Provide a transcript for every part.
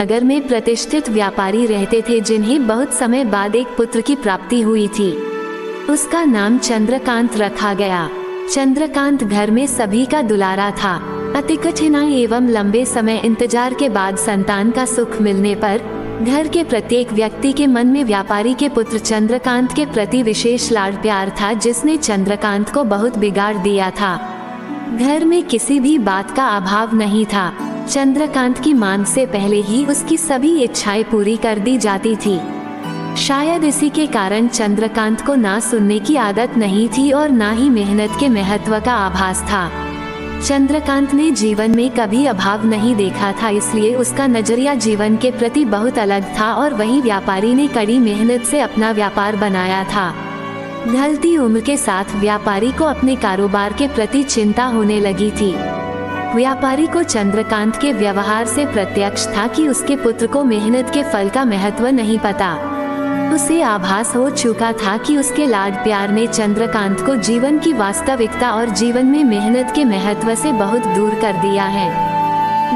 नगर में प्रतिष्ठित व्यापारी रहते थे जिन्हें बहुत समय बाद एक पुत्र की प्राप्ति हुई थी। उसका नाम चंद्रकांत रखा गया। चंद्रकांत घर में सभी का दुलारा था। अति कठिनाई एवं लंबे समय इंतजार के बाद संतान का सुख मिलने पर घर के प्रत्येक व्यक्ति के मन में व्यापारी के पुत्र चंद्रकांत के प्रति विशेष लाड प्यार था, जिसने चंद्रकांत को बहुत बिगाड़ दिया था। घर में किसी भी बात का अभाव नहीं था। चंद्रकांत की मांग से पहले ही उसकी सभी इच्छाएं पूरी कर दी जाती थी। शायद इसी के कारण चंद्रकांत को ना सुनने की आदत नहीं थी और ना ही मेहनत के महत्व का आभास था। चंद्रकांत ने जीवन में कभी अभाव नहीं देखा था, इसलिए उसका नजरिया जीवन के प्रति बहुत अलग था और वही व्यापारी ने कड़ी मेहनत से अपना व्यापार बनाया था। ढलती उम्र के साथ व्यापारी को अपने कारोबार के प्रति चिंता होने लगी थी। व्यापारी को चंद्रकांत के व्यवहार से प्रत्यक्ष था कि उसके पुत्र को मेहनत के फल का महत्व नहीं पता। उसे आभास हो चुका था कि उसके लाड प्यार ने चंद्रकांत को जीवन की वास्तविकता और जीवन में मेहनत के महत्व से बहुत दूर कर दिया है।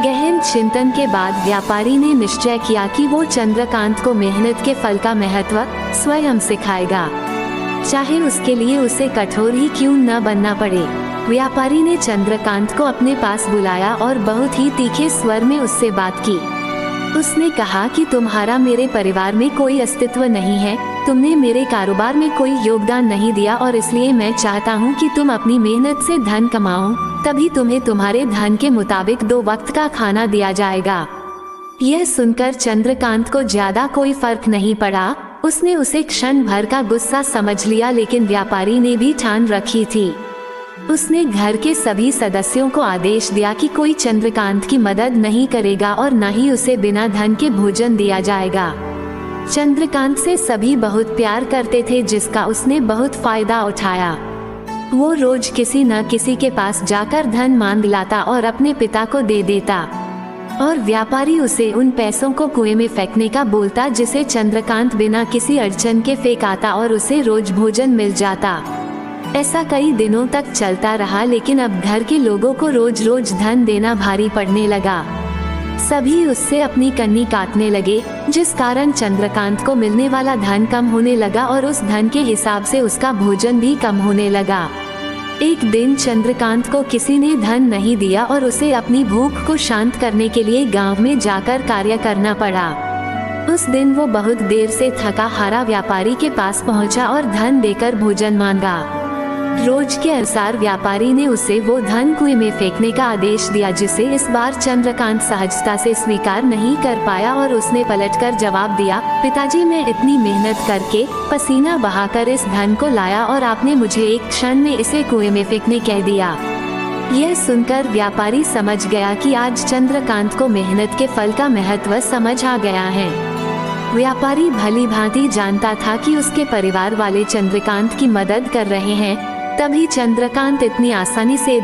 गहन चिंतन के बाद व्यापारी ने निश्चय किया कि वो चंद्रकांत को मेहनत के फल का महत्व स्वयं सिखाएगा, चाहे उसके लिए उसे कठोर ही क्यों न बनना पड़े। व्यापारी ने चंद्रकांत को अपने पास बुलाया और बहुत ही तीखे स्वर में उससे बात की। उसने कहा कि तुम्हारा मेरे परिवार में कोई अस्तित्व नहीं है, तुमने मेरे कारोबार में कोई योगदान नहीं दिया और इसलिए मैं चाहता हूँ कि तुम अपनी मेहनत से धन कमाओ, तभी तुम्हें तुम्हारे धन के मुताबिक 2 वक्त का खाना दिया जाएगा। यह सुनकर चंद्रकांत को ज्यादा कोई फर्क नहीं पड़ा। उसने उसे क्षण भर का गुस्सा समझ लिया, लेकिन व्यापारी ने भी ठान रखी थी। उसने घर के सभी सदस्यों को आदेश दिया कि कोई चंद्रकांत की मदद नहीं करेगा और न ही उसे बिना धन के भोजन दिया जाएगा। चंद्रकांत से सभी बहुत प्यार करते थे, जिसका उसने बहुत फायदा उठाया। वो रोज किसी न किसी के पास जाकर धन मांग लाता और अपने पिता को दे देता और व्यापारी उसे उन पैसों को कुएं में फेंकने का बोलता, जिसे चंद्रकांत बिना किसी अड़चन के फेंक आता और उसे रोज भोजन मिल जाता। ऐसा कई दिनों तक चलता रहा, लेकिन अब घर के लोगों को रोज रोज धन देना भारी पड़ने लगा। सभी उससे अपनी कन्नी काटने लगे, जिस कारण चंद्रकांत को मिलने वाला धन कम होने लगा और उस धन के हिसाब से उसका भोजन भी कम होने लगा। एक दिन चंद्रकांत को किसी ने धन नहीं दिया और उसे अपनी भूख को शांत करने के लिए गांव में जाकर कार्य करना पड़ा। उस दिन वो बहुत देर से थका हारा व्यापारी के पास पहुंचा और धन देकर भोजन मांगा। रोज के अनुसार व्यापारी ने उसे वो धन कुएं में फेंकने का आदेश दिया, जिसे इस बार चंद्रकांत सहजता से स्वीकार नहीं कर पाया और उसने पलटकर जवाब दिया, पिताजी, मैं इतनी मेहनत करके पसीना बहाकर इस धन को लाया और आपने मुझे एक क्षण में इसे कुएं में फेंकने कह दिया। यह सुनकर व्यापारी समझ गया कि आज चंद्रकांत को मेहनत के फल का महत्व समझ आ गया है। व्यापारी भली भांति जानता था कि उसके परिवार वाले चंद्रकांत की मदद कर रहे हैं, तभी चंद्रकांत इतनी आसानी से